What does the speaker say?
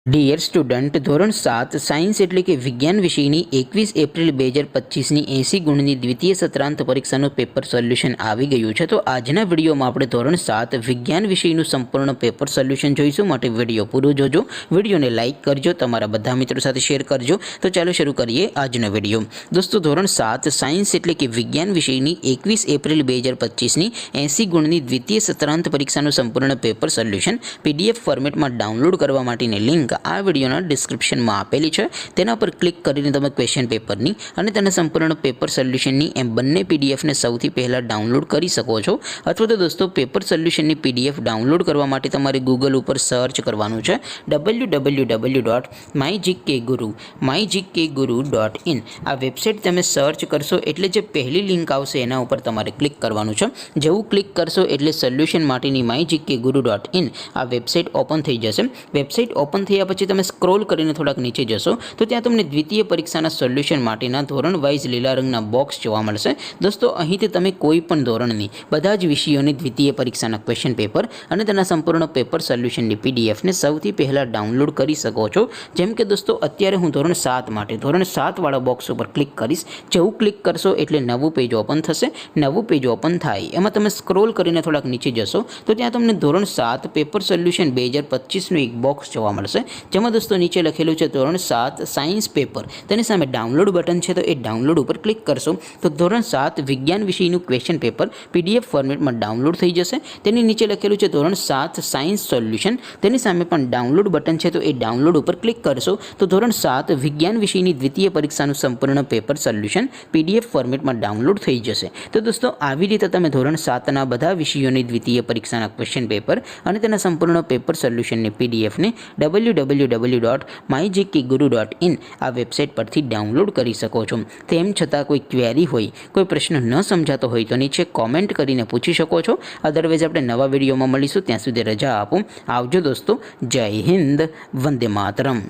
Dear student, ધોરણ 7 science એટલે કે વિજ્ઞાન વિષયની 21 એપ્રિલ 2025ની 80 ગુણની દ્વિતીય સત્રાંત પરીક્ષાનું પેપર સોલ્યુશન આવી ગયું છે. તો આજના વિડીયોમાં આપણે ધોરણ 7 વિજ્ઞાન વિષયનું સંપૂર્ણ પેપર સોલ્યુશન જોઈશું. માટે વિડીયો પૂરો જોજો, વિડીયોને લાઇક કરજો, તમારા બધા મિત્રો સાથે શેર કરજો. તો ચાલો શરૂ કરીએ આજનો વિડીયો. દોસ્તો, ધોરણ 7 સાયન્સ એટલે કે વિજ્ઞાન વિષયની 21 એપ્રિલ 2025ની 80 ગુણની દ્વિતીય સત્રાંત પરીક્ષાનું સંપૂર્ણ પેપર સોલ્યુશન PDF ફોર્મેટમાં ડાઉનલોડ કરવા માટેની લિંક આ વિડીયોના ડિસ્ક્રિપ્શનમાં આપેલી છે. તેના પર ક્લિક કરીને તમે ક્વેશ્ચન પેપરની અને તેના સંપૂર્ણ પેપર સોલ્યુશનની એમ બંને PDFને સૌથી પહેલાં ડાઉનલોડ કરી શકો છો. અથવા તો દોસ્તો, પેપર સોલ્યુશનની PDF ડાઉનલોડ કરવા માટે તમારે ગૂગલ ઉપર સર્ચ કરવાનું છે www.mygkguru.in. આ વેબસાઇટ તમે સર્ચ કરશો એટલે જે પહેલી લિંક આવશે એના ઉપર તમારે ક્લિક કરવાનું છે. જેવું ક્લિક કરશો એટલે સોલ્યુશન માટેની mygkguru.in આ વેબસાઇટ ઓપન થઈ જશે. વેબસાઇટ ઓપન થયા પછી તમે સ્ક્રોલ કરીને થોડાક નીચે જશો તો ત્યાં તમને દ્વિતીય પરીક્ષાના સોલ્યુશન માટેના ધોરણ વાઇઝ લીલા રંગના બોક્સ જોવા મળશે. દોસ્તો, અહીંથી તમે કોઈ પણ ધોરણની બધા જ વિષયોની દ્વિતીય પરીક્ષાના ક્વેશ્ચન પેપર અને તેના સંપૂર્ણ પેપર સોલ્યુશનની PDFને સૌથી પહેલાં ડાઉનલોડ કરી શકો છો. જેમ કે દોસ્તો, અત્યારે હું ધોરણ 7 માટે ધોરણ 7 વાળા બોક્સ ઉપર ક્લિક કરીશ. જેવું ક્લિક કરશો એટલે નવું પેજ ઓપન થશે. નવું પેજ ઓપન થાય એમાં તમે સ્ક્રોલ કરીને થોડાક નીચે જશો તો ત્યાં તમને ધોરણ 7 પેપર સોલ્યુશન 2025નું એક બોક્સ જોવા મળશે. જેમાં દોસ્તો નીચે લખેલું છે ધોરણ 7 સાયન્સ પેપર. તેની સામે ડાઉનલોડ બટન છે, તો એ ડાઉનલોડ ઉપર ક્લિક કરશો તો ધોરણ 7 વિજ્ઞાન વિષયનું ક્વેશ્ચન પેપર PDF ફોર્મેટમાં ડાઉનલોડ થઈ જશે. તેની નીચે લખેલું છે ધોરણ 7 સાયન્સ સોલ્યુશન. તેની સામે પણ ડાઉનલોડ બટન છે, તો એ ડાઉનલોડ ઉપર ક્લિક કરશો તો ધોરણ 7 વિજ્ઞાન વિષયની દ્વિતીય પરીક્ષાનું સંપૂર્ણ પેપર સોલ્યુશન PDF ફોર્મેટમાં ડાઉનલોડ થઈ જશે. તો દોસ્તો, આવી રીતે તમે ધોરણ 7ના બધા વિષયોની દ્વિતીય પરીક્ષાના ક્વેશ્ચન પેપર અને તેના સંપૂર્ણ પેપર સોલ્યુશનની PDFને www.mygkguru.in આ વેબસાઇટ પરથી ડાઉનલોડ કરી શકો છો. તેમ છતાં કોઈ ક્વેરી હોય, કોઈ પ્રશ્ન ન સમજાતો હોય તો નીચે કોમેન્ટ કરીને પૂછી શકો છો. અદરવાઇઝ આપણે નવા વિડીયોમાં મળીશું. ત્યાં સુધી રજા આપો. આવજો દોસ્તો. જય હિન્દ. વંદે માતરમ.